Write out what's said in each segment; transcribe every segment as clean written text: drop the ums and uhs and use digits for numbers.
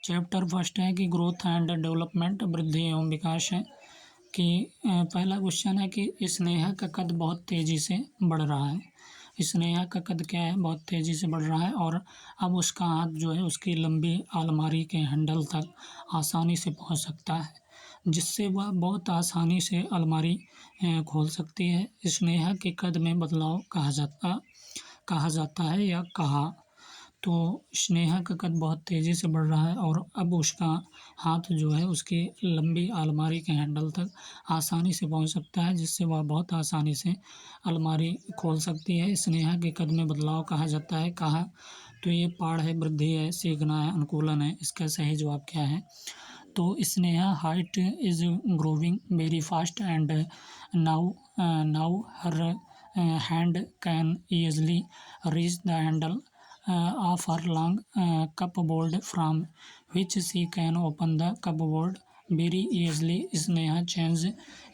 Chapter first है कि growth and development, वृद्धि एवं विकास है। कि पहला क्वेश्चन है कि स्नेहा का कद बहुत तेज़ी से बढ़ रहा है। स्नेहा का कद क्या है, बहुत तेज़ी से बढ़ रहा है और अब उसका हाथ जो है उसकी लंबी अलमारी के हैंडल तक आसानी से पहुंच सकता है, जिससे वह बहुत आसानी से अलमारी खोल सकती है। स्नेहा के कद में बदलाव कहा जाता है या कहा। तो स्नेहा का कद बहुत तेज़ी से बढ़ रहा है और अब उसका हाथ जो है उसकी लंबी अलमारी के हैंडल तक आसानी से पहुंच सकता है, जिससे वह बहुत आसानी से अलमारी खोल सकती है। स्नेहा के कद में बदलाव कहा जाता है कहा। तो ये पाठ है, वृद्धि है, सीखना है, अनुकूलन है। इसका सही जवाब क्या है? तो Sneha height is growing very fast and now her hand can easily reach the handle of her long cupboard from which she can open the cupboard very easily. Sneha change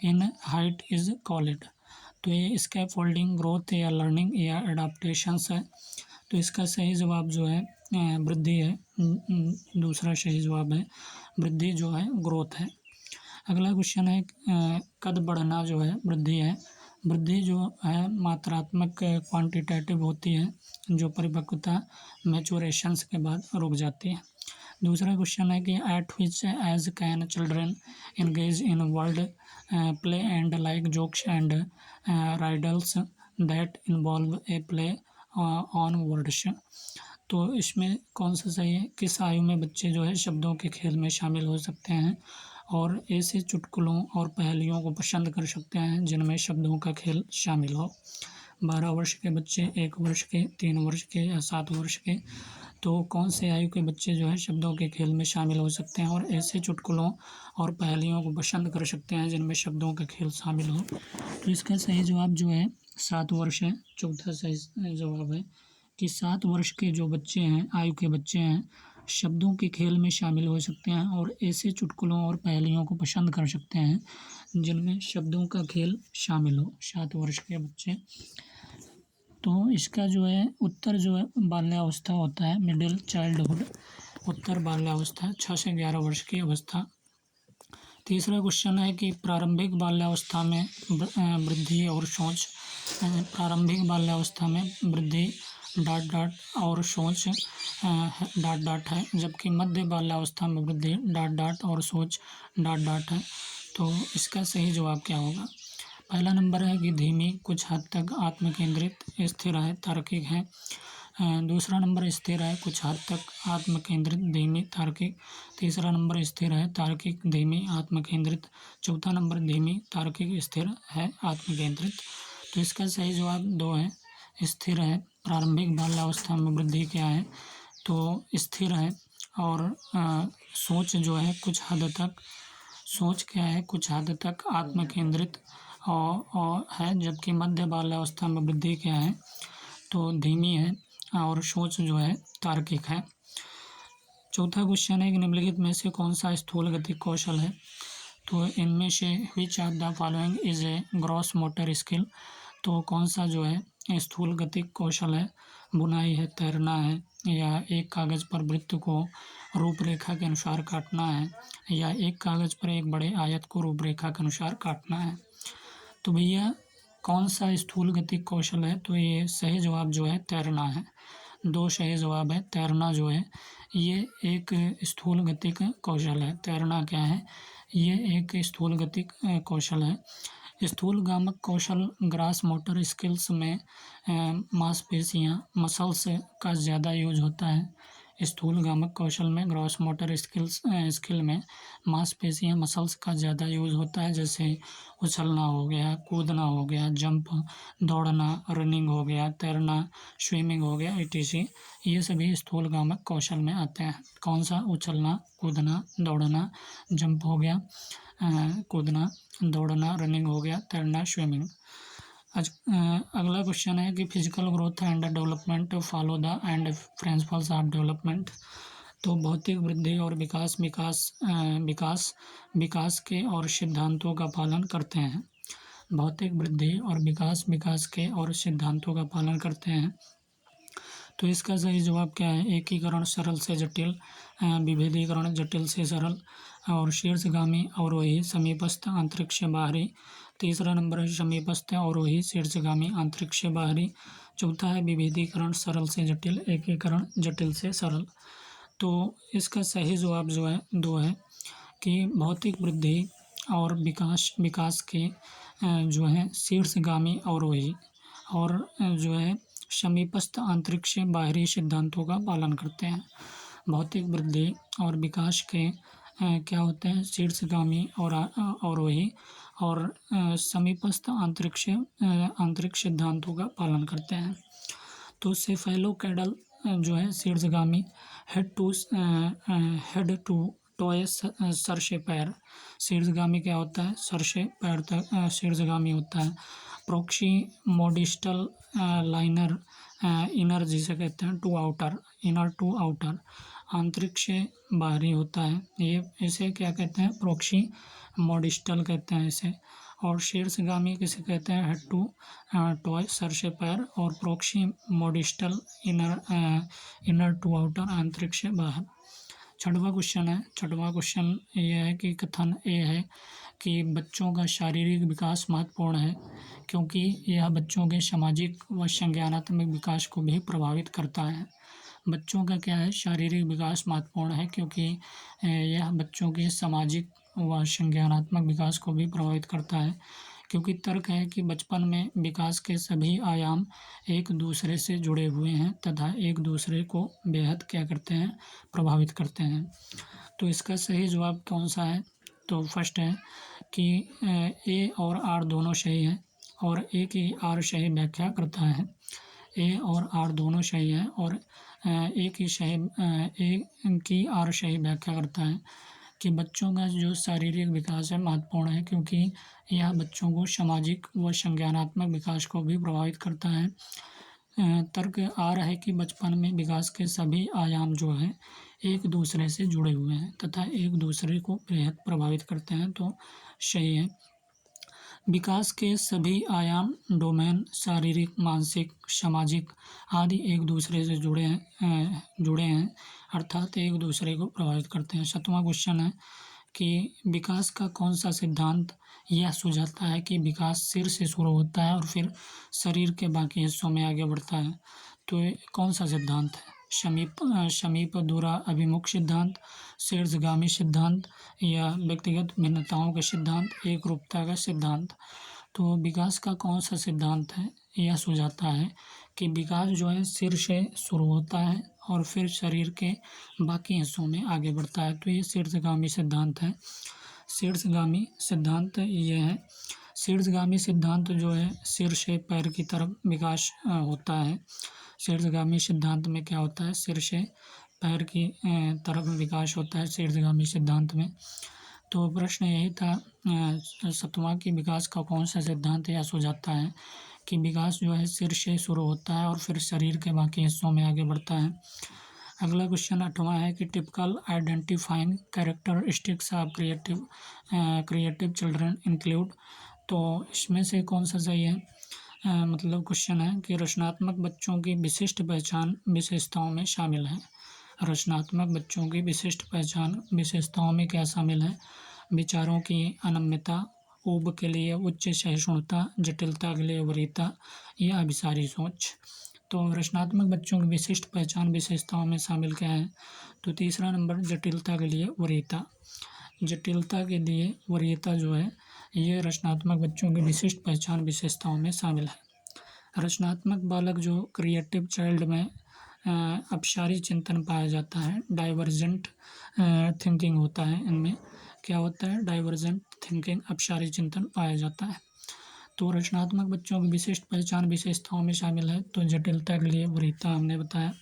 in height is called। तो ये scaffolding, growth या learning या adaptations है। तो इसका सही जवाब जो है वृद्धि है। दूसरा सही जवाब है वृद्धि जो है ग्रोथ है। अगला क्वेश्चन है कद बढ़ना जो है वृद्धि है। वृद्धि जो है मात्रात्मक क्वांटिटेटिव होती है, जो परिपक्वता मैचुरेशंस के बाद रुक जाती है। दूसरा क्वेश्चन है कि at which age can children engage in world play and like jokes and riddles that involve a play on words. तो इसमें कौन सा सही है? किस आयु में बच्चे जो है शब्दों के खेल में शामिल हो सकते हैं और ऐसे चुटकुलों और पहेलियों को पसंद कर सकते हैं जिनमें शब्दों का खेल शामिल हो? 12 वर्ष के बच्चे, 1 वर्ष के, 3 वर्ष के या 7 वर्ष के। तो कौन से आयु के बच्चे जो है शब्दों के खेल में शामिल हो सकते हैं और ऐसे चुटकुलों और पहेलियों को पसंद कर सकते हैं जिनमें शब्दों का खेल शामिल हो? तो इसका सही जवाब जो है 7 वर्ष है। चौथा सही जवाब है कि 7 वर्ष के जो बच्चे हैं, आयु के बच्चे हैं, शब्दों के खेल में शामिल हो सकते हैं और ऐसे चुटकुलों और पहेलियों को पसंद कर सकते हैं जिनमें शब्दों का खेल शामिल हो। 7 वर्ष के बच्चे। तो इसका जो है उत्तर जो है बाल्यावस्था होता है, मिडिल चाइल्डहुड। उत्तर बाल्यावस्था 6 से 11 वर्ष की अवस्था। तीसरा क्वेश्चन है कि प्रारंभिक बाल्यावस्था में वृद्धि और सोच। प्रारंभिक बाल्यावस्था में वृद्धि ... और सोच ... है, जबकि मध्य बाल्यावस्था में वृद्धि ... और सोच ... है। तो इसका सही जवाब क्या होगा? पहला नंबर है कि धीमी, कुछ हद तक आत्मकेंद्रित, स्थिर है, तार्किक है। दूसरा नंबर स्थिर है, कुछ हद तक आत्मकेंद्रित, धीमी, तार्किक। तीसरा नंबर स्थिर है, तार्किक, धीमी, आत्मकेंद्रित। चौथा नंबर धीमी, तार्किक, स्थिर है, आत्मकेंद्रित। तो इसका सही जवाब 2 है, स्थिर है। प्रारंभिक बाल्यावस्था में वृद्धि क्या है? तो स्थिर है। और सोच जो है कुछ हद तक, सोच क्या है? कुछ हद तक आत्मकेंद्रित और है, जबकि मध्य बाल्यावस्था में वृद्धि क्या है? तो धीमी है और सोच जो है तार्किक है। चौथा क्वेश्चन है कि निम्नलिखित में से कौन सा स्थूल गतिक कौशल है? तो इनमें से which of the following is a gross motor skill. तो कौन सा जो है स्थूल गतिक कौशल है? बुनाई है, तैरना है, या एक कागज़ पर वृत्त को रूपरेखा के अनुसार काटना है, या एक कागज़ पर एक बड़े आयत को रूपरेखा के अनुसार काटना है। तो भैया कौन सा स्थूल गतिक कौशल है? तो ये सही जवाब जो है तैरना है। 2 सही जवाब है। तैरना जो है ये एक स्थूल गतिक कौशल है। तैरना क्या है? ये एक स्थूल गतिक कौशल है। स्थूल गामक कौशल ग्रास मोटर स्किल्स में मांसपेशियाँ, मसल्स का ज़्यादा यूज होता है। स्थूल गामक कौशल में ग्रॉस मोटर स्किल में मांसपेशियाँ, मसल्स का ज़्यादा यूज होता है, जैसे उछलना हो गया, कूदना हो गया, जंप, दौड़ना, रनिंग हो गया, तैरना, स्विमिंग हो गया, etc। ये सभी स्थूल गामक कौशल में आते हैं। कौन सा? उछलना, कूदना, दौड़ना, जंप हो गया, कूदना, दौड़ना, रनिंग हो गया, तैरना, स्विमिंग। अगला क्वेश्चन है कि physical growth and development follow the end principles of development. तो भौतिक वृद्धि और विकास के और सिद्धांतों का पालन करते हैं। भौतिक वृद्धि और विकास के और सिद्धांतों का पालन करते हैं। तो इसका सही जवाब क्या है? एकीकरण सरल से जटिल, विभेदीकरण जटिल से सरल, और शीर्षगामी अवरोही समीपस्थ अंतरिक्ष बाहरी। तीसरा नंबर है समीपस्थ अवरोही शीर्षगामी अंतरिक्ष बाहरी। चौथा है विभेदीकरण सरल से जटिल, एकीकरण जटिल से सरल। तो इसका सही जवाब जो है 2 है कि भौतिक वृद्धि और विकास के जो है शीर्षगामी अवरोही और जो है समीपस्थ अंतरिक्ष बाहरी सिद्धांतों का पालन करते हैं। भौतिक वृद्धि और विकास के क्या होते हैं? शीर्षगामी और अवरोही और समीपस्थ अंतरिक्ष सिद्धांतों का पालन करते हैं। तो सेफेलोकैडल जो है शीर्षगामी, हेड टू टॉय सर से पैर। शीर्षगामी क्या होता है? सर से पैर तक शीर्षगामी होता है। प्रोक्सीमोडिस्टल लाइनर इनर जिसे कहते हैं to outer, inner to outer, आंतरिक से बाहरी होता है। ये इसे क्या कहते हैं? प्रोक्सीमोडिस्टल कहते हैं इसे। और शीर्षगामी किसे कहते हैं? हेड टू टॉय सर से पैर, और प्रोक्सीमोडिस्टल इनर टू आउटर, आंतरिक से बाहर। छठवां क्वेश्चन ये है कि कथन ए है कि बच्चों का शारीरिक विकास महत्वपूर्ण है क्योंकि यह बच्चों के सामाजिक व संज्ञानात्मक विकास को भी प्रभावित करता है। बच्चों का क्या है? शारीरिक विकास महत्वपूर्ण है क्योंकि यह बच्चों के सामाजिक व संज्ञानात्मक विकास को भी प्रभावित करता है, क्योंकि तर्क है कि बचपन में विकास के सभी आयाम एक दूसरे से जुड़े हुए हैं तथा एक दूसरे को बेहद क्या करते हैं? प्रभावित करते हैं। तो इसका सही जवाब कौन सा है? तो फर्स्ट है कि ए और आर दोनों सही है और ए की आर सही व्याख्या करता है। ए और आर दोनों सही है और ए की आर सही व्याख्या करता है कि बच्चों का जो शारीरिक विकास है महत्वपूर्ण है क्योंकि यह बच्चों को सामाजिक व संज्ञानात्मक विकास को भी प्रभावित करता है। तर्क आ रहा है कि बचपन में विकास के सभी आयाम जो हैं एक दूसरे से जुड़े हुए हैं तथा एक दूसरे को बेहद प्रभावित करते हैं, तो सही है। विकास के सभी आयाम, डोमेन, शारीरिक, मानसिक, सामाजिक आदि एक दूसरे से जुड़े हैं अर्थात एक दूसरे को प्रभावित करते हैं। 7वां क्वेश्चन है कि विकास का कौन सा सिद्धांत यह सुझाता है कि विकास सिर से शुरू होता है और फिर शरीर के बाकी हिस्सों में आगे बढ़ता है? तो ये कौन सा सिद्धांत है? समीप दूरा अभिमुख सिद्धांत, शीर्षगामी सिद्धांत या व्यक्तिगत भिन्नताओं का सिद्धांत, एकरूपता का सिद्धांत? तो विकास का कौन सा सिद्धांत है? यह सुझाता है कि विकास जो है सिर से शुरू होता है और फिर शरीर के बाकी हिस्सों में आगे बढ़ता है, तो ये शीर्षगामी सिद्धांत है। शीर्षगामी सिद्धांत ये है। शीर्षगामी सिद्धांत जो है सिर से पैर की तरफ विकास होता है। शीर्षगामी सिद्धांत में क्या होता है? सिर से पैर की तरफ विकास होता है शीर्षगामी सिद्धांत में। तो प्रश्न यही था 7वां कि विकास का कौन सा सिद्धांत यह सुझाता है कि विकास जो है सिर से शुरू होता है और फिर शरीर के बाकी हिस्सों में आगे बढ़ता है। अगला क्वेश्चन 8वां है कि typical identifying characteristics of creative children include. तो इसमें से कौन सा सही है? मतलब क्वेश्चन है कि रचनात्मक बच्चों की विशिष्ट पहचान विशेषताओं में शामिल है। रचनात्मक बच्चों की विशिष्ट पहचान विशेषताओं में क्या शामिल है? विचारों की अनम्यता, ऊब के लिए उच्च सहिष्णुता, जटिलता के लिए वरीयता या अभिसारी सोच। तो रचनात्मक बच्चों की विशिष्ट पहचान विशेषताओं में शामिल क्या है? तो तीसरा नंबर जटिलता के लिए वरीयता। जटिलता के लिए वरीयता जो है ये रचनात्मक बच्चों की विशिष्ट पहचान विशेषताओं में शामिल है। रचनात्मक बालक जो क्रिएटिव चाइल्ड में अपसारी चिंतन पाया जाता है, डाइवर्जेंट थिंकिंग होता है। इनमें क्या होता है? डाइवर्जेंट थिंकिंग, अपसारी चिंतन पाया जाता है। तो रचनात्मक बच्चों की विशिष्ट पहचान विशेषताओं में शामिल है तो जटिलता के लिए वरीयता हमने बताया।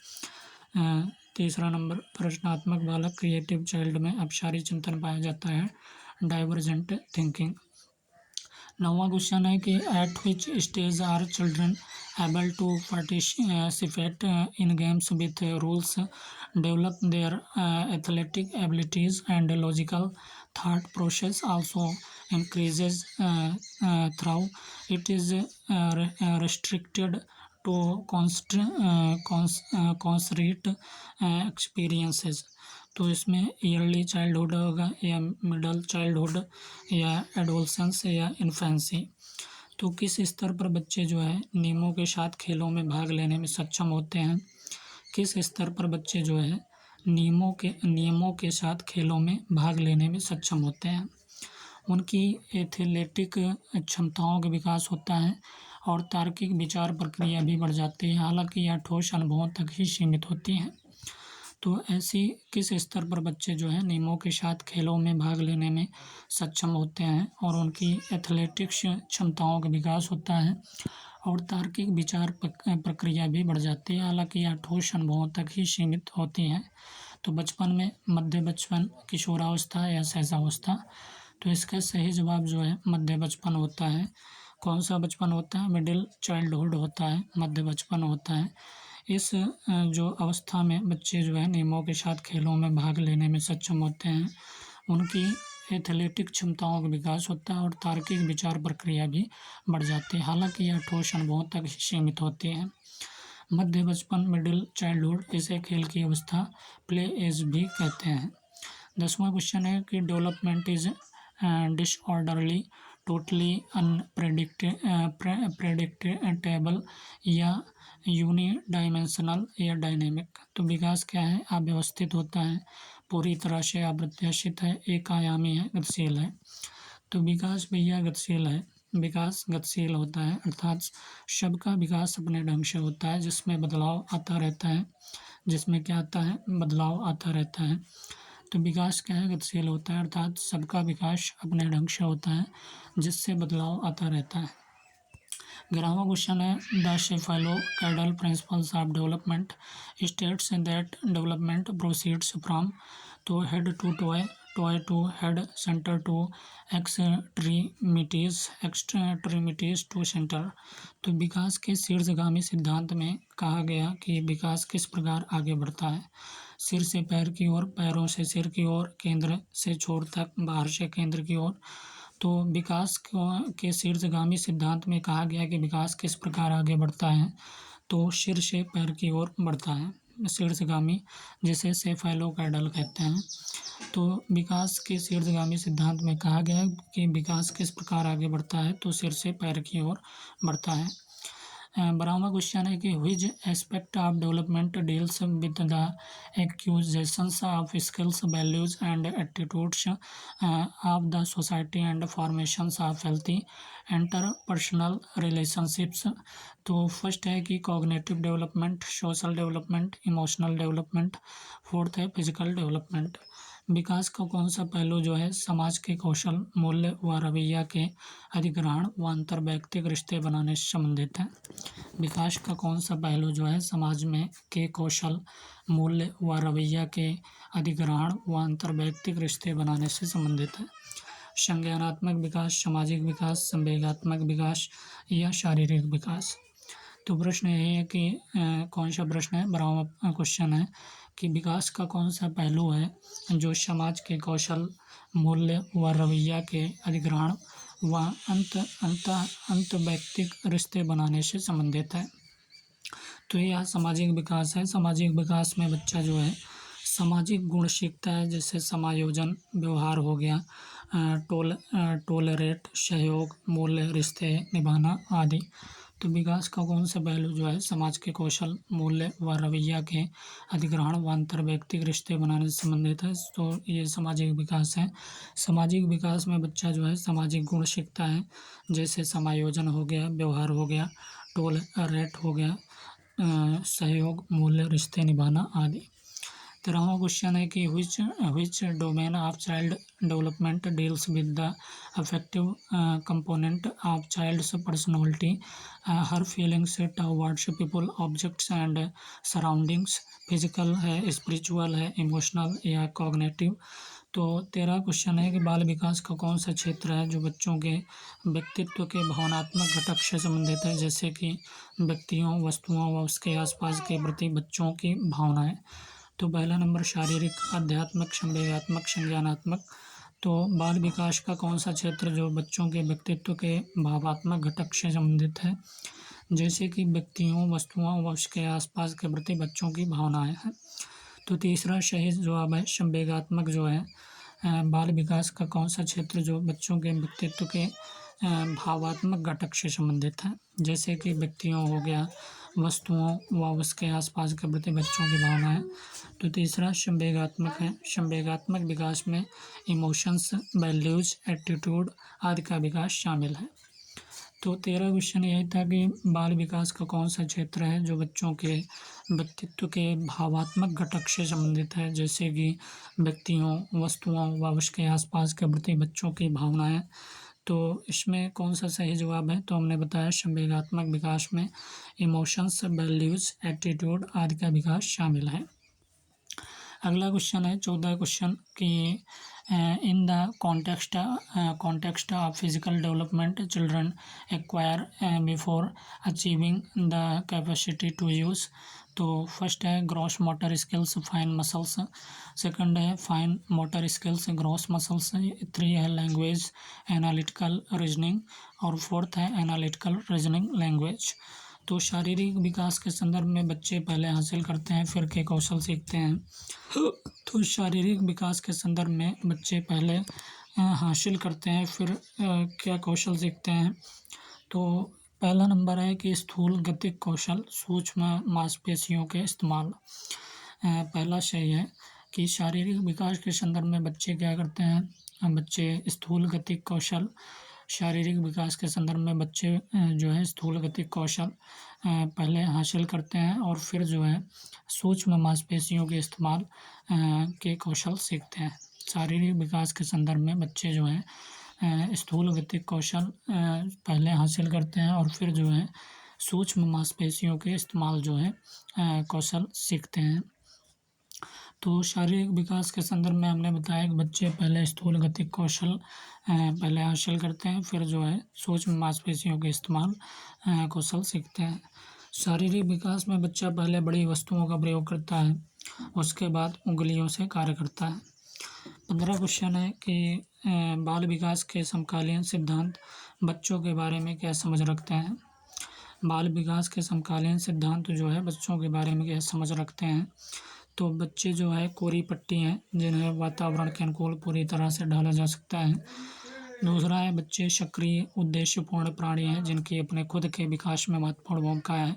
तीसरा नंबर रचनात्मक बालक क्रिएटिव चाइल्ड में अपसारी चिंतन पाया जाता है, डाइवर्जेंट थिंकिंग। 9वां क्वेश्चन है कि at which stage are children able to participate in games with rules, develop their athletic abilities and logical thought process also increases through it is restricted to concrete experiences. तो इसमें early childhood होगा या middle childhood या adolescence या infancy. तो किस स्तर पर बच्चे जो है नियमों के साथ खेलों में भाग लेने में सक्षम होते हैं? किस स्तर पर बच्चे जो है नियमों के साथ खेलों में भाग लेने में सक्षम होते हैं? उनकी एथलेटिक क्षमताओं का विकास होता है और तार्किक विचार प्रक्रिया भी बढ़ जाती है, हालांकि यह ठोस अनुभवों तक ही सीमित होती है। तो ऐसी किस स्तर पर बच्चे जो है नियमों के साथ खेलों में भाग लेने में सक्षम होते हैं और उनकी एथलेटिक्स क्षमताओं का विकास होता है और तार्किक विचार प्रक्रिया भी बढ़ जाती है, हालांकि यह ठोस अनुभवों तक ही सीमित होती हैं। तो बचपन में, मध्य बचपन, किशोरावस्था या सहजावस्था। तो इसका सही जवाब जो है मध्य बचपन होता है। कौन सा बचपन होता है? मिडिल चाइल्डहुड होता है, मध्य बचपन होता है। इस जो अवस्था में बच्चे जो है नियमों के साथ खेलों में भाग लेने में सक्षम होते हैं, उनकी एथलेटिक क्षमताओं का विकास होता है और तार्किक विचार प्रक्रिया भी बढ़ जाती है, हालांकि यह ठोस अनुभवों तक ही सीमित होती है। मध्य बचपन, मिडिल चाइल्डहुड, इसे खेल की अवस्था, प्ले एज भी कहते हैं। 10वां क्वेश्चन है कि development is disorderly, totally unpredictable या यूनिडायमेंशनल या डायनेमिक। तो विकास क्या है? अव्यवस्थित होता है, पूरी तरह से अप्रत्याशित है, एक आयामी है, गतिशील है। तो विकास भैया गतिशील है, विकास गतिशील होता है, अर्थात सबका विकास अपने ढंग से होता है, जिसमें बदलाव आता रहता है। जिसमें क्या आता है? बदलाव आता रहता है। तो विकास क्या है? गतिशील होता है, अर्थात सबका विकास अपने ढंग से होता है, जिससे बदलाव आता रहता है। 11वां क्वेश्चन है the cephalocaudal principles of development states that development proceeds from. तो head to toe, toe to head, centre to extremities to centre. तो विकास के शीर्षगामी सिद्धांत में कहा गया कि विकास किस प्रकार आगे बढ़ता है? सिर से पैर की ओर, पैरों से सिर की ओर, केंद्र से छोर तक, बाहर से केंद्र की ओर। तो विकास के शीर्षगामी सिद्धांत में कहा गया कि विकास किस प्रकार आगे बढ़ता है? तो सिर से पैर की ओर बढ़ता है, शीर्षगामी, जिसे सेफेलोकैडल कहते हैं। तो विकास के शीर्षगामी सिद्धांत में कहा गया है कि विकास किस प्रकार आगे बढ़ता है? तो सिर से पैर की ओर बढ़ता है। 12वां क्वेश्चन है कि which aspect of development deals with the acquisitions of skills, values and attitudes of the society and formations of healthy interpersonal relationships. तो फर्स्ट है कि cognitive development, social development, emotional development. Fourth है physical development. विकास का कौन सा पहलू जो है समाज के कौशल, मूल्य व रवैया के अधिग्रहण व अंतर्वैयक्तिक रिश्ते बनाने से संबंधित है? विकास का कौन सा पहलू जो है समाज में के कौशल, मूल्य व रवैया के अधिग्रहण व अंतर्वैयक्तिक रिश्ते बनाने से संबंधित है? संज्ञानात्मक विकास, सामाजिक विकास, संवेगात्मक विकास या शारीरिक विकास। तो प्रश्न यही है कि कौन सा प्रश्न है? 12वां क्वेश्चन है कि विकास का कौन सा पहलू है जो समाज के कौशल, मूल्य व रवैया के अधिग्रहण व अंतर्वैयक्तिक रिश्ते बनाने से संबंधित है? तो यह सामाजिक विकास है। सामाजिक विकास में बच्चा जो है सामाजिक गुण सीखता है, जैसे समायोजन, व्यवहार हो गया, टोलरेट, सहयोग, मूल्य, रिश्ते निभाना आदि। तो विकास का कौन सा पहलू जो है समाज के कौशल, मूल्य व रवैया के अधिग्रहण व अंतर्वैयक्तिक रिश्ते बनाने से संबंधित है? तो ये सामाजिक विकास है। सामाजिक विकास में बच्चा जो है सामाजिक गुण सीखता है, जैसे समायोजन हो गया, व्यवहार हो गया, टोलरेट हो गया, सहयोग, मूल्य, रिश्ते निभाना आदि। 13वां क्वेश्चन है कि which domain of child development deals with the affective component of child's personality, her feelings towards people, objects and surroundings, physical है, स्पिरिचुअल है, इमोशनल या कॉग्निटिव। तो 13 क्वेश्चन है कि बाल विकास का कौन सा क्षेत्र है जो बच्चों के व्यक्तित्व के भावनात्मक घटक से संबंधित है, जैसे कि व्यक्तियों, वस्तुओं व उसके आसपास के प्रति बच्चों की भावनाएं। तो पहला नंबर शारीरिक, आध्यात्मिक, संवेगात्मक, संज्ञानात्मक। तो बाल विकास का कौन सा क्षेत्र जो बच्चों के व्यक्तित्व के भावात्मक घटक से संबंधित है, जैसे कि व्यक्तियों, वस्तुओं व उसके आसपास के प्रति बच्चों की भावनाएं हैं। तो तीसरा सही जवाब है संवेगात्मक जो है बाल विकास का कौन सा क्षेत्र जो बच्चों के व्यक्तित्व के भावात्मक घटक से संबंधित है, जैसे कि व्यक्तियों हो गया, वस्तुओं व उसके आसपास के प्रति बच्चों की भावनाएं। तो तीसरा संवेगात्मक है। संवेगात्मक विकास में इमोशंस, वैल्यूज, एटीट्यूड आदि का विकास शामिल है। तो 13 क्वेश्चन यही था कि बाल विकास का कौन सा क्षेत्र है जो बच्चों के व्यक्तित्व के भावात्मक घटक से संबंधित है, जैसे कि व्यक्तियों, वस्तुओं व उसके आसपास के प्रति बच्चों की भावनाएं। तो इसमें कौन सा सही जवाब है, तो हमने बताया संवेगात्मक विकास में इमोशंस, वैल्यूज, एटीट्यूड आदि का विकास शामिल है। अगला क्वेश्चन है 14 क्वेश्चन कि in the context of physical development children acquire before achieving the capacity to use. तो फर्स्ट है gross motor skills, fine muscles. Second है fine motor skills, gross muscles. 3 है लैंग्वेज, एनालिटिकल रीजनिंग। और fourth है analytical reasoning language. तो शारीरिक विकास के संदर्भ में बच्चे पहले हासिल करते हैं, फिर के कौशल सीखते हैं। तो शारीरिक विकास के संदर्भ में बच्चे पहले हासिल करते हैं, फिर क्या कौशल सीखते हैं। तो पहला नंबर है कि स्थूल गतिक कौशल, सूक्ष्म मांसपेशियों के इस्तेमाल। पहला सही है कि शारीरिक विकास के संदर्भ में बच्चे क्या करते हैं, बच्चे स्थूल गतिक कौशल, शारीरिक विकास के संदर्भ में बच्चे जो है स्थूल गतिक कौशल पहले हासिल करते हैं और फिर जो है सूक्ष्म मांसपेशियों के इस्तेमाल के कौशल सीखते हैं। शारीरिक विकास के संदर्भ में बच्चे जो है स्थूल गतिक कौशल पहले हासिल करते हैं और फिर जो है सूक्ष्म मांसपेशियों के इस्तेमाल जो है कौशल सीखते हैं। तो शारीरिक विकास के संदर्भ में हमने बताया कि बच्चे पहले स्थूल गतिक कौशल पहले हासिल करते हैं, फिर जो है सूक्ष्म मांसपेशियों के इस्तेमाल कौशल सीखते हैं। शारीरिक विकास में बच्चा पहले बड़ी वस्तुओं का प्रयोग करता है, उसके बाद उंगलियों से कार्य करता है। 15 क्वेश्चन है कि बाल विकास के समकालीन सिद्धांत बच्चों के बारे में क्या समझ रखते हैं। बाल विकास के समकालीन सिद्धांत जो है बच्चों के बारे में क्या समझ रखते हैं। तो बच्चे जो है कोरी पट्टी हैं जिन्हें वातावरण के अनुकूल पूरी तरह से ढाला जा सकता है। दूसरा है बच्चे सक्रिय उद्देश्यपूर्ण प्राणी हैं जिनकी अपने खुद के विकास में महत्वपूर्ण भूमिका है।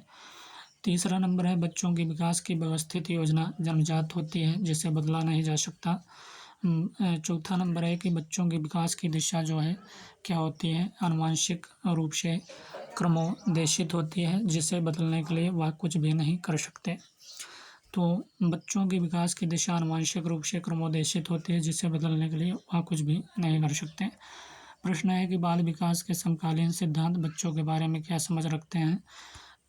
तीसरा नंबर है बच्चों के विकास की व्यवस्थित योजना जन्मजात होती है जिसे बदला नहीं जा सकता। चौथा नंबर है कि बच्चों के विकास की दिशा जो है क्या होती है, आनुवंशिक रूप से क्रमोदेशित होती है जिसे बदलने के लिए वह कुछ भी नहीं कर सकते। तो बच्चों के विकास की दिशा आनुवंशिक रूप से क्रमोदेशित होती है जिसे बदलने के लिए वह कुछ भी नहीं कर सकते। प्रश्न है कि बाल विकास के समकालीन सिद्धांत बच्चों के बारे में क्या समझ रखते हैं।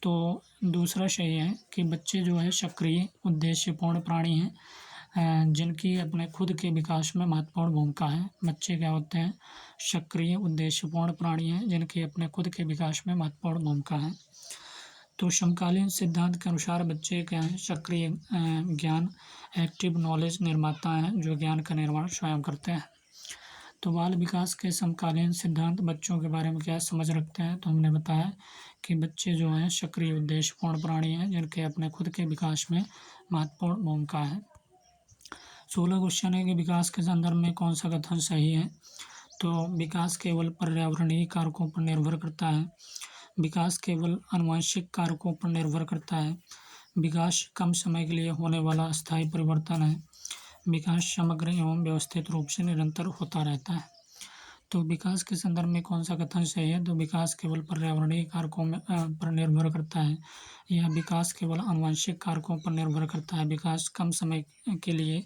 तो दूसरा सही है कि बच्चे जो है सक्रिय उद्देश्यपूर्ण प्राणी हैं जिनकी अपने खुद के विकास में महत्वपूर्ण भूमिका है। बच्चे क्या होते हैं, सक्रिय उद्देश्यपूर्ण प्राणी हैं जिनकी अपने खुद के विकास में महत्वपूर्ण भूमिका है। तो समकालीन सिद्धांत के अनुसार बच्चे क्या हैं, सक्रिय ज्ञान, एक्टिव नॉलेज निर्माता हैं जो ज्ञान का निर्माण स्वयं करते हैं। तो बाल विकास के समकालीन सिद्धांत बच्चों के बारे में क्या समझ रखते हैं। तो हमने बताया कि बच्चे जो हैं सक्रिय उद्देश्यपूर्ण प्राणी हैं जिनके अपने खुद के विकास में महत्वपूर्ण भूमिका है। 16 क्वेश्चन है कि विकास के संदर्भ में कौन सा कथन सही है। तो विकास केवल पर्यावरणीय कारकों पर निर्भर करता है, विकास केवल आनुवंशिक कारकों पर निर्भर करता है, विकास कम समय के लिए होने वाला अस्थायी परिवर्तन है, विकास समग्र एवं व्यवस्थित रूप से निरंतर होता रहता है। तो विकास के संदर्भ में कौन सा कथन सही है। तो विकास केवल पर्यावरणीय कारकों में पर निर्भर करता है, या विकास केवल आनुवंशिक कारकों पर निर्भर करता है, विकास कम समय के लिए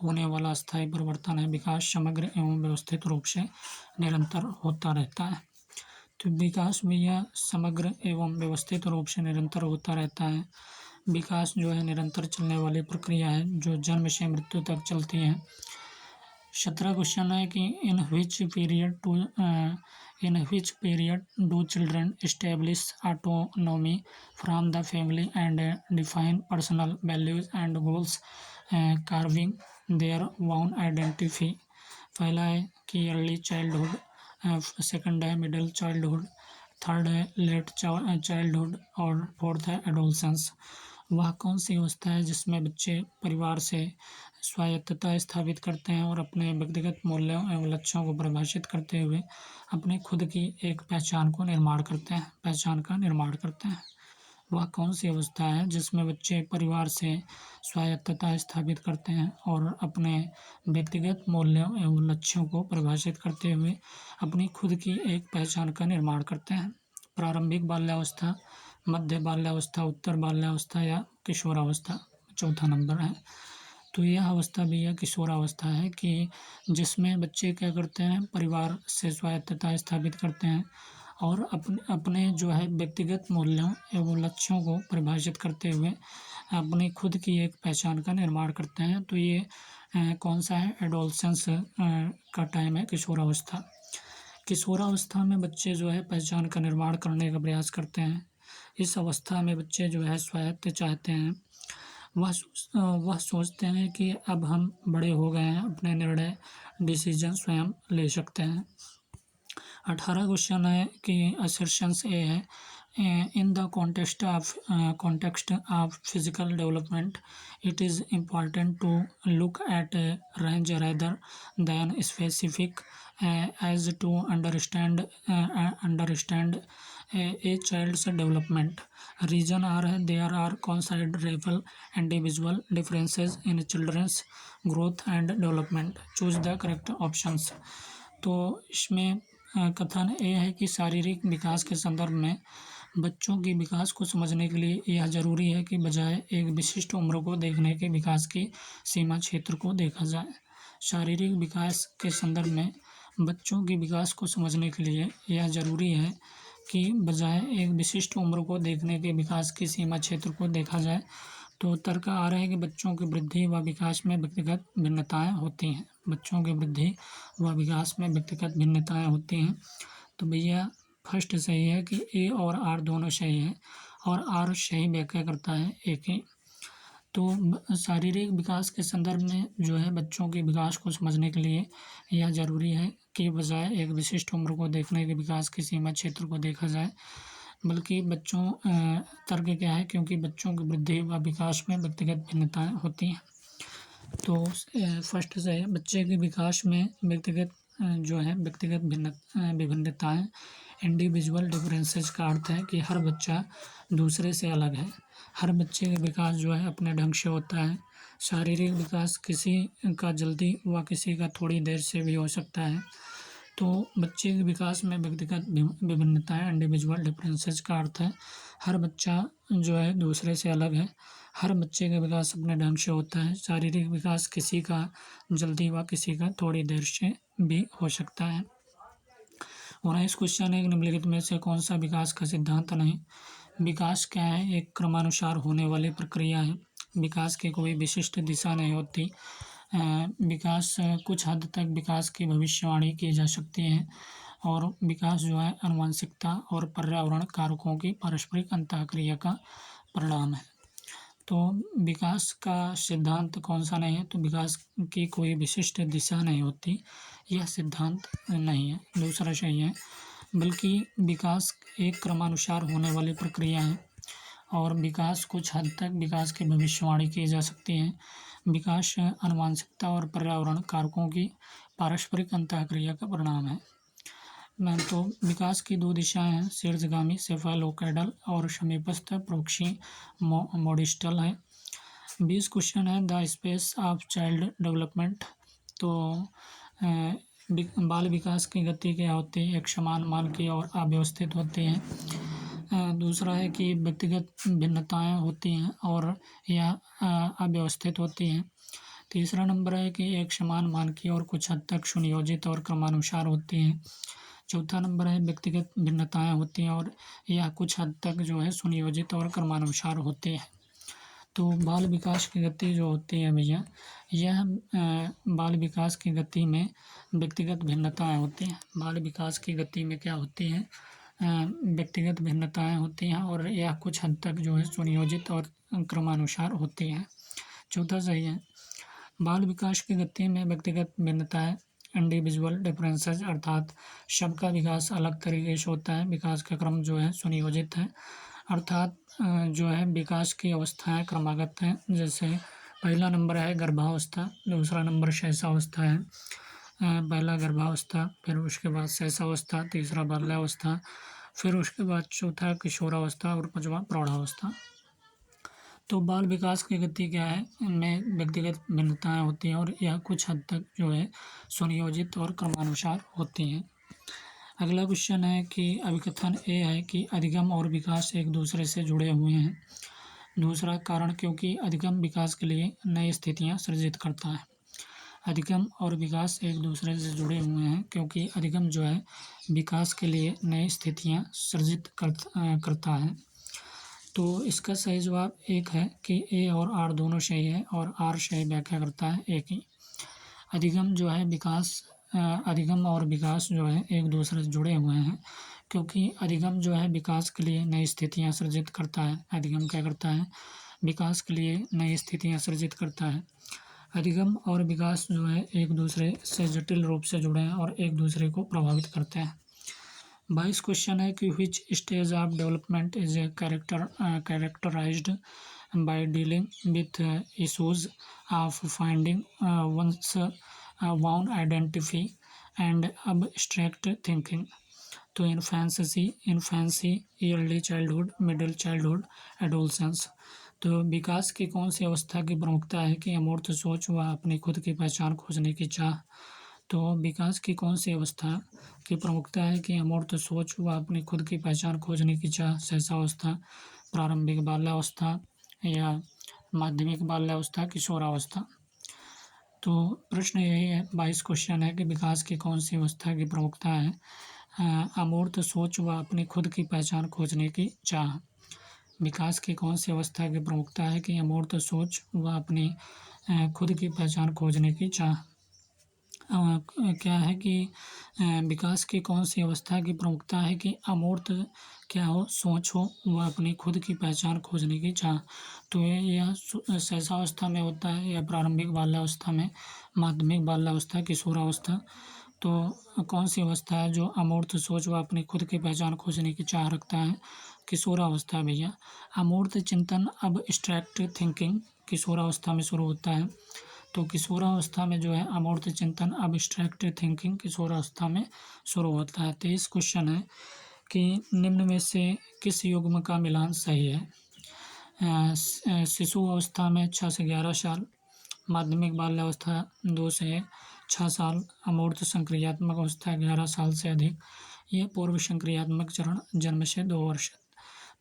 होने वाला अस्थायी परिवर्तन है, विकास समग्र एवं व्यवस्थित रूप से निरंतर होता रहता है। तो विकास में यह समग्र एवं व्यवस्थित रूप से निरंतर होता रहता है। विकास जो है निरंतर चलने वाली प्रक्रिया है जो जन्म से मृत्यु तक चलती है। 17 क्वेश्चन है कि in which period do children establish autonomy from the family and define personal values and goals, carving their own identity. पहला है कि अर्ली चाइल्डहुड, सेकंड है मिडिल चाइल्डहुड, थर्ड है लेट चाइल्डहुड और फोर्थ है एडोलसेंस। वह कौन सी अवस्था है जिसमें बच्चे परिवार से स्वायत्तता स्थापित करते हैं और अपने व्यक्तिगत मूल्यों एवं लक्ष्यों को परिभाषित करते हुए अपनी खुद की एक पहचान का निर्माण करते हैं। वह कौन सी अवस्था है जिसमें बच्चे परिवार से स्वायत्तता स्थापित करते हैं और अपने व्यक्तिगत मूल्यों एवं लक्ष्यों को परिभाषित करते हुए अपनी खुद की एक पहचान का निर्माण करते हैं। प्रारंभिक बाल्यावस्था, मध्य बाल्यावस्था, उत्तर बाल्यावस्था या किशोरावस्था चौथा नंबर है। तो यह अवस्था भी यह किशोरावस्था है कि जिसमें बच्चे क्या करते हैं, परिवार से स्वायत्तता स्थापित करते हैं और अपने जो है व्यक्तिगत मूल्यों एवं लक्ष्यों को परिभाषित करते हुए अपनी खुद की एक पहचान का निर्माण करते हैं। तो ये कौन सा है, एडोलसेंस का टाइम है, किशोरावस्था। किशोरावस्था में बच्चे जो है पहचान का निर्माण करने का प्रयास करते हैं। इस अवस्था में बच्चे जो है स्वायत्त चाहते हैं। वह सोचते हैं कि अब हम बड़े हो गए हैं, अपने निर्णय डिसीजन स्वयं ले सकते हैं। 18 क्वेश्चन है कि assertions ए है, in the context of physical development it is important to look at range rather than specific, as to understand a child's development. Reason are there are considerable individual differences in children's growth and development. Choose the correct options. तो इसमें कथन ये है कि शारीरिक विकास के संदर्भ में बच्चों के विकास को समझने के लिए यह जरूरी है कि बजाय एक विशिष्ट उम्र को देखने के विकास की सीमा क्षेत्र को देखा जाए। शारीरिक विकास के संदर्भ में बच्चों के विकास को समझने के लिए यह जरूरी है कि बजाय एक विशिष्ट उम्र को देखने के विकास की सीमा क्षेत्र को देखा जाए। तो तर्क आ रहा है कि बच्चों की वृद्धि व विकास में व्यक्तिगत भिन्नताएं होती हैं। बच्चों की वृद्धि व विकास में व्यक्तिगत भिन्नताएं होती हैं। तो भैया फर्स्ट सही है कि ए और आर दोनों सही है और आर सही व्याख्या करता है ए की। तो शारीरिक विकास के संदर्भ में जो है बच्चों के विकास को समझने के लिए यह जरूरी है कि बजाय एक विशिष्ट उम्र को देखने के विकास की सीमा क्षेत्र को देखा जाए, बल्कि बच्चों तर्क क्या है, क्योंकि बच्चों की वृद्धि व विकास में व्यक्तिगत भिन्नताएं होती हैं। तो फर्स्ट से है बच्चे के विकास में व्यक्तिगत जो है व्यक्तिगत विभिन्नताएं, इंडिविजुअल डिफरेंसेस का अर्थ है कि हर बच्चा दूसरे से अलग है। हर बच्चे का विकास जो है अपने ढंग से होता है। शारीरिक विकास किसी का जल्दी व किसी का थोड़ी देर से भी हो सकता है। तो बच्चे के विकास में व्यक्तिगत विभिन्नताएं, इंडिविजुअल डिफरेंसेस का अर्थ है हर बच्चा जो है दूसरे से अलग है। हर बच्चे का विकास अपने ढंग से होता है। शारीरिक विकास किसी का जल्दी व किसी का थोड़ी देर से भी हो सकता है। 19 क्वेश्चन है, निम्नलिखित में से कौन सा विकास का सिद्धांत नहीं। विकास क्या है, एक क्रमानुसार होने वाली प्रक्रिया है। विकास की कोई विशिष्ट दिशा नहीं होती। विकास कुछ हद तक विकास की भविष्यवाणी की जा सकती है और विकास जो है आनुवंशिकता और पर्यावरण कारकों की पारस्परिक अंतःक्रिया का परिणाम है। तो विकास का सिद्धांत कौन सा नहीं है, तो विकास की कोई विशिष्ट दिशा नहीं होती, यह सिद्धांत नहीं है, दूसरा सही है। बल्कि विकास एक क्रमानुसार होने वाली प्रक्रिया है और विकास कुछ हद तक विकास की भविष्यवाणी की जा सकती है। विकास आनुवंशिकता और पर्यावरण कारकों की पारस्परिक अंतःक्रिया का परिणाम है। तो विकास की दो दिशाएं हैं, शीर्षगामी सेफेलोकाइडल और समीपस्थ प्रोक्सी मोडिस्टल है। 20 क्वेश्चन है, the space of child development. तो बाल विकास की गति क्या होती है, एक समान, मानकीय और अव्यवस्थित होती है। दूसरा है कि व्यक्तिगत भिन्नताएं होती हैं और यह अव्यवस्थित होती हैं। तीसरा नंबर है कि एक समान, मानकीय और कुछ हद तक सुनियोजित और क्रमानुसार होती हैं। चौथा नंबर है व्यक्तिगत भिन्नताएं होती हैं और यह कुछ हद तक जो है सुनियोजित और क्रमानुसार होती है। तो बाल विकास की गति जो होती है भैया, यह बाल विकास की गति में व्यक्तिगत भिन्नताएं होती हैं। बाल विकास की गति में क्या होती है, व्यक्तिगत भिन्नताएं होती हैं और यह कुछ हद तक जो है सुनियोजित और क्रमानुसार होती हैं। चौथा सही है। बाल विकास की गति में व्यक्तिगत भिन्नताएं इंडिविजुअल डिफरेंसेस, अर्थात सबका विकास अलग तरीके से होता है। विकास का क्रम जो है सुनियोजित है, अर्थात जो है विकास की अवस्थाएं क्रमागत हैं। जैसे पहला नंबर है गर्भावस्था, दूसरा नंबर शैशवावस्था है। पहला गर्भावस्था, फिर उसके बाद शैशवावस्था, तीसरा बाल्यावस्था, फिर उसके बाद चौथा किशोरावस्था और पांचवा प्रौढ़ावस्था। तो बाल विकास की गति क्या है, इनमें व्यक्तिगत भिन्नताएं होती हैं और यह कुछ हद तक जो है सुनियोजित और क्रमानुसार होती हैं। अगला क्वेश्चन है कि अभिकथन ए है कि अधिगम और विकास एक दूसरे से जुड़े हुए हैं। दूसरा कारण, क्योंकि अधिगम विकास के लिए नई स्थितियां सृजित करता है। अधिगम और विकास एक दूसरे से जुड़े हुए हैं क्योंकि अधिगम जो है विकास के लिए नई स्थितियां सृजित करता है। तो इसका सही जवाब एक है कि ए और आर दोनों सही है और आर सही व्याख्या करता है ए की। अधिगम जो है विकास अधिगम और विकास जो है एक दूसरे से जुड़े हुए हैं क्योंकि अधिगम जो है विकास के लिए नई स्थितियां सृजित करता है। अधिगम क्या करता है, विकास के लिए नई स्थितियां सृजित करता है। अधिगम और विकास जो है एक दूसरे से जटिल रूप से जुड़े हैं और एक दूसरे को प्रभावित करते हैं। 22 क्वेश्चन है कि which stage of development is characterised by dealing with issues of finding one's own identity and abstract thinking. तो infancy, early childhood, middle childhood, adolescence. तो विकास की कौन सी अवस्था की प्रमुखता है कि अमूर्त सोच व अपनी खुद की पहचान खोजने की चाह। तो विकास की कौन सी अवस्था की प्रमुखता है कि अमूर्त सोच व अपनी खुद की पहचान खोजने की चाह। शैशवावस्था, प्रारंभिक बाल्यावस्था या माध्यमिक बाल्यावस्था, किशोरावस्था। तो प्रश्न यही है, 22 क्वेश्चन है कि विकास की कौन सी अवस्था की प्रमुखता है अमूर्त सोच व अपनी खुद की पहचान खोजने की चाह। विकास की कौन सी अवस्था की प्रमुखता है कि अमूर्त सोच व अपनी खुद की पहचान खोजने की चाह। क्या है कि विकास की कौन सी अवस्था की प्रमुखता है कि अमूर्त क्या हो, सोच हो व अपनी खुद की पहचान खोजने की चाह। तो यह शैशवावस्था में होता है या प्रारंभिक बाल्यावस्था में, माध्यमिक बाल्यावस्था, किशोरावस्था। तो कौन सी अवस्था है जो अमूर्त सोच व अपनी खुद की पहचान खोजने की चाह रखता है, किशोरावस्था भैया। अमूर्त चिंतन अब एब्स्ट्रैक्ट थिंकिंग किशोरावस्था में शुरू होता है। तो किशोरावस्था में जो है अमूर्त चिंतन अब एब्स्ट्रैक्ट थिंकिंग किशोरावस्था में शुरू होता है। 23 क्वेश्चन है कि निम्न में से किस युग्म का मिलान सही है। शिशु अवस्था में 6 से 11 साल, माध्यमिक बाल्यावस्था 2 से 6 साल, अमूर्त संक्रियात्मक अवस्था 11 साल से अधिक, ये पूर्व संक्रियात्मक चरण जन्म से 2 वर्ष।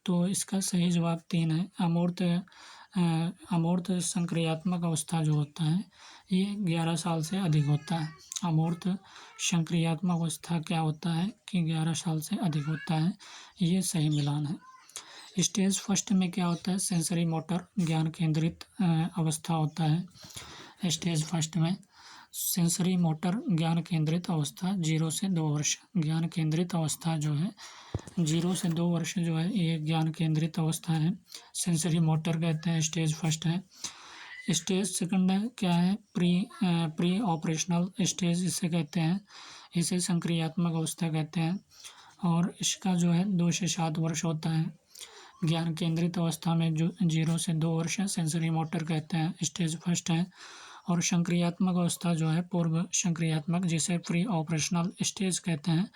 तो इसका सही जवाब 3 है। अमूर्त संक्रियात्मक अवस्था जो होता है ये 11 साल से अधिक होता है। अमूर्त संक्रियात्मक अवस्था क्या होता है कि 11 साल से अधिक होता है, ये सही मिलान है। स्टेज फर्स्ट में क्या होता है, सेंसरी मोटर ज्ञान केंद्रित अवस्था होता है। स्टेज फर्स्ट में सेंसरी मोटर ज्ञान केंद्रित अवस्था 0 से 2 वर्ष। ज्ञान केंद्रित अवस्था जो है 0 से 2 वर्ष जो है ये ज्ञान केंद्रित अवस्था है, सेंसरी मोटर कहते हैं, स्टेज फर्स्ट है। स्टेज सेकंड क्या है, प्री ऑपरेशनल स्टेज इसे कहते हैं, इसे संक्रियात्मक अवस्था कहते हैं और इसका जो है 2 से 7 वर्ष होता है। ज्ञान केंद्रित अवस्था में जो 0 से 2 वर्ष है, सेंसरी मोटर कहते हैं, स्टेज फर्स्ट है। और संक्रियात्मक अवस्था जो है पूर्व संक्रियात्मक, जिसे प्री ऑपरेशनल स्टेज कहते हैं,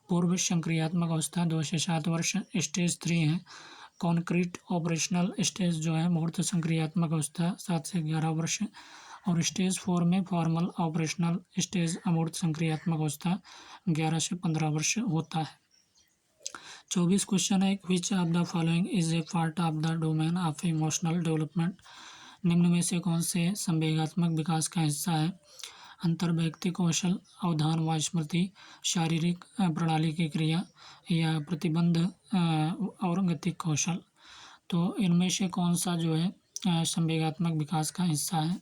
पूर्व संक्रियात्मक अवस्था 2 से 7 वर्ष, स्टेज 3 है। कॉन्क्रीट ऑपरेशनल स्टेज जो है मूर्त संक्रियात्मक अवस्था 7 से 11 वर्ष और स्टेज 4 में फॉर्मल ऑपरेशनल स्टेज अमूर्त संक्रियात्मक अवस्था 11 से 15 वर्ष होता है। 24 क्वेश्चन है, which of the following is a part of the domain of emotional development. निम्न में से कौन से संवेगात्मक विकास का हिस्सा है। अंतर्वैयक्तिक कौशल, अवधान व स्मृति, शारीरिक प्रणाली की क्रिया या प्रतिबंध और गतिक कौशल। तो इनमें से कौन सा जो है संवेगात्मक विकास का हिस्सा है।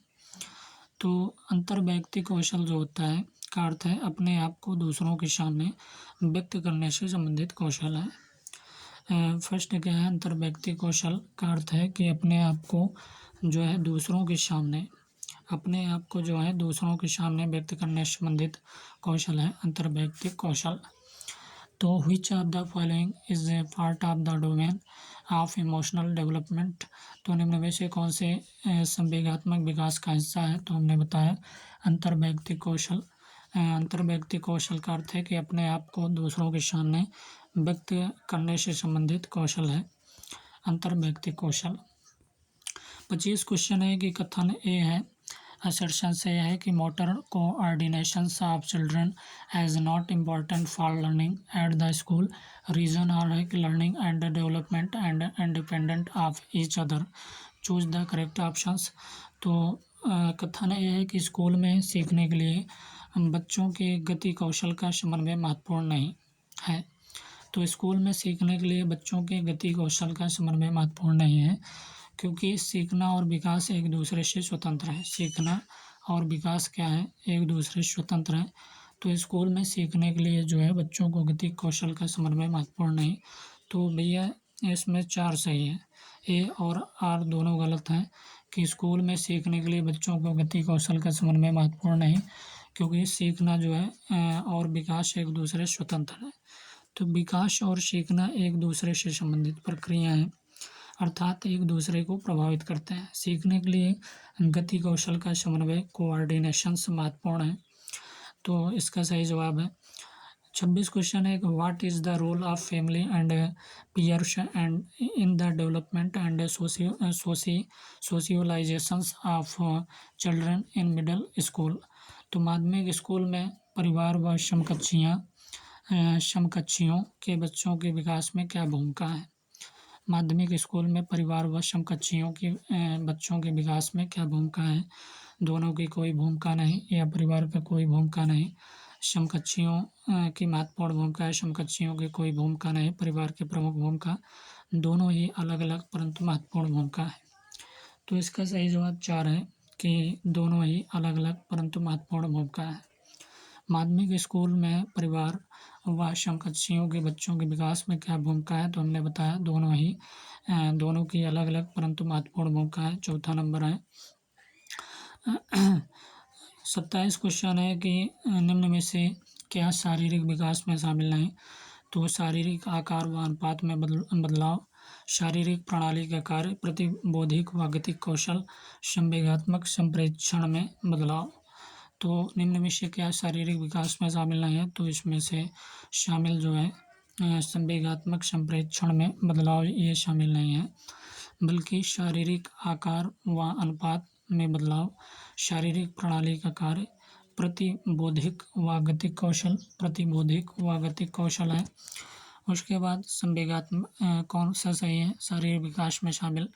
तो अंतर्वैयक्तिक कौशल जो होता है का अर्थ है अपने आप को दूसरों के सामने व्यक्त करने से संबंधित कौशल है। फर्स्ट क्या है, अंतर्वैयक्तिक कौशल का अर्थ है कि अपने आप को जो है दूसरों के सामने अपने आप को जो है दूसरों के सामने व्यक्त करने से संबंधित कौशल है अंतर्वैयक्तिक कौशल। तो which of the following is a part of the domain of emotional development. तो निम्न में से कौन से संवेगात्मक विकास का हिस्सा है, तो हमने बताया अंतर्वैयक्तिक कौशल। अंतर्वैयक्तिक कौशल का अर्थ है कि अपने आप को दूसरों के सामने व्यक्त करने से संबंधित कौशल है अंतर्वैयक्तिक कौशल। 25 क्वेश्चन है कि कथन ए है, असर्शन से यह है कि motor coordinations of children as not important for learning at the school. Reason और है कि learning and development and independent of each other. Choose the correct options. तो कथन ये है कि स्कूल में सीखने के लिए बच्चों के गति कौशल का समन्वय महत्वपूर्ण नहीं है। तो स्कूल में सीखने के लिए बच्चों के गति कौशल का समन्वय महत्वपूर्ण नहीं है, क्योंकि सीखना और विकास एक दूसरे से स्वतंत्र है। सीखना और विकास क्या है, एक दूसरे से स्वतंत्र है। तो स्कूल में सीखने के लिए जो है बच्चों को गति कौशल का समन्वय महत्वपूर्ण नहीं। तो भैया इसमें 4 सही है, ए और आर दोनों गलत हैं कि स्कूल में सीखने के लिए बच्चों को गति कौशल का समन्वय महत्वपूर्ण नहीं, क्योंकि सीखना जो है और विकास एक दूसरे से स्वतंत्र है। तो विकास और सीखना एक दूसरे से संबंधित प्रक्रिया हैं, अर्थात एक दूसरे को प्रभावित करते हैं। सीखने के लिए गति कौशल का समन्वय कोऑर्डिनेशन महत्वपूर्ण है। तो इसका सही जवाब है। 26 क्वेश्चन है, what is the role of family and peers and in the development and socialisations of children in middle school. तो माध्यमिक स्कूल में परिवार व समकक्षियों के बच्चों के विकास में क्या भूमिका है। माध्यमिक स्कूल में परिवार व समकक्षियों के बच्चों के विकास में क्या भूमिका है। दोनों की कोई भूमिका नहीं या परिवार का कोई भूमिका नहीं। समकक्षियों की महत्वपूर्ण भूमिका है, समकक्षियों की कोई भूमिका नहीं। परिवार की प्रमुख भूमिका, दोनों ही अलग अलग परंतु महत्वपूर्ण भूमिका है। तो इसका सही जवाब 4 है कि दोनों ही अलग अलग परंतु महत्वपूर्ण भूमिका है। माध्यमिक स्कूल में परिवार व समकक्षियों के बच्चों के विकास में क्या भूमिका है, तो हमने बताया दोनों की अलग अलग परंतु महत्वपूर्ण भूमिका है। चौथा नंबर है। 27 क्वेश्चन है कि निम्न में से क्या शारीरिक विकास में शामिल नहीं। तो शारीरिक आकार व अनुपात में बदलाव, शारीरिक प्रणाली का कार्य, प्रतिबौद्धिक व गतिक कौशल, संवेगात्मक संप्रेषण में बदलाव। तो निम्न में से क्या शारीरिक विकास में शामिल नहीं है, तो इसमें से शामिल जो है संवेगात्मक संप्रेषण में बदलाव ये शामिल नहीं है, बल्कि शारीरिक आकार व अनुपात में बदलाव, शारीरिक प्रणाली का कार्य, प्रतिबौद्धिक व गतिक कौशल, प्रतिबौद्धिक व गतिक कौशल है। उसके बाद संवेगात्मक कौन सा सही है शारीरिक विकास में शामिल,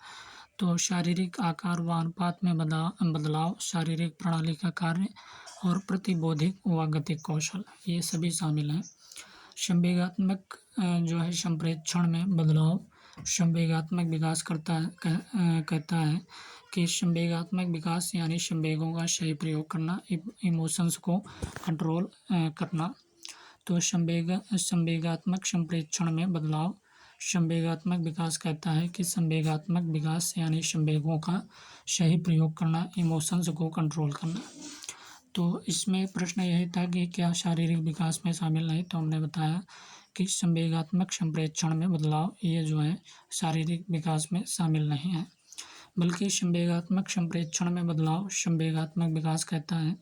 तो शारीरिक आकार व अनुपात में बदलाव, शारीरिक प्रणाली का कार्य और प्रतिबौद्धिक व गतिक कौशल, ये सभी शामिल हैं। संवेगात्मक जो है संप्रेषण में बदलाव, संवेगात्मक विकास कहता है कि संवेगात्मक विकास यानी संवेगों का सही प्रयोग करना, इमोशंस को कंट्रोल करना। तो संवेगात्मक संप्रेषण में बदलाव, संवेगात्मक विकास कहता है कि संवेगात्मक विकास यानी संवेगों का सही प्रयोग करना, इमोशंस को कंट्रोल करना। तो इसमें प्रश्न यही था कि क्या शारीरिक विकास में शामिल नहीं, तो हमने बताया कि संवेगात्मक संप्रेषण में बदलाव ये जो है शारीरिक विकास में शामिल नहीं है, बल्कि संवेगात्मक संप्रेषण में बदलाव संवेगात्मक विकास कहता है।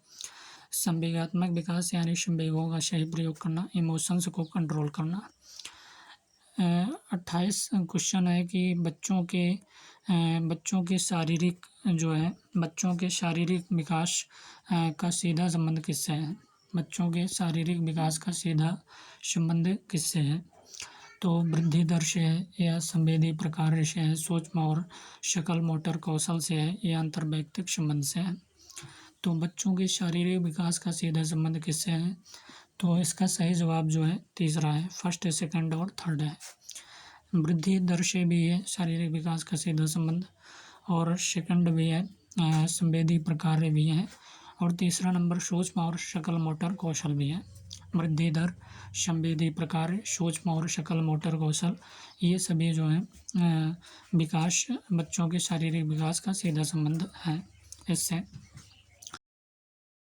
संवेगात्मक विकास यानी संवेगों का सही प्रयोग करना, इमोशंस को कंट्रोल करना। 28 क्वेश्चन है कि बच्चों के शारीरिक विकास का सीधा संबंध किससे है। बच्चों के शारीरिक विकास का सीधा संबंध किससे है, तो वृद्धि दर से है या संवेदी प्रकार से है, सूक्ष्म और सकल मोटर कौशल से है या अंतर्वैयक्तिक संबंध से है। तो बच्चों के शारीरिक विकास का सीधा संबंध किससे है, तो इसका सही जवाब जो है तीसरा है, फर्स्ट, सेकंड और थर्ड है। वृद्धि दर से भी है शारीरिक विकास का सीधा संबंध, और सेकंड भी है संवेदी प्रकार भी है, और तीसरा नंबर सूक्ष्म और सकल मोटर कौशल भी है। वृद्धि दर, संवेदी प्रकार, सूक्ष्म और सकल मोटर कौशल, ये सभी जो है विकास, बच्चों के शारीरिक विकास का सीधा संबंध है इससे।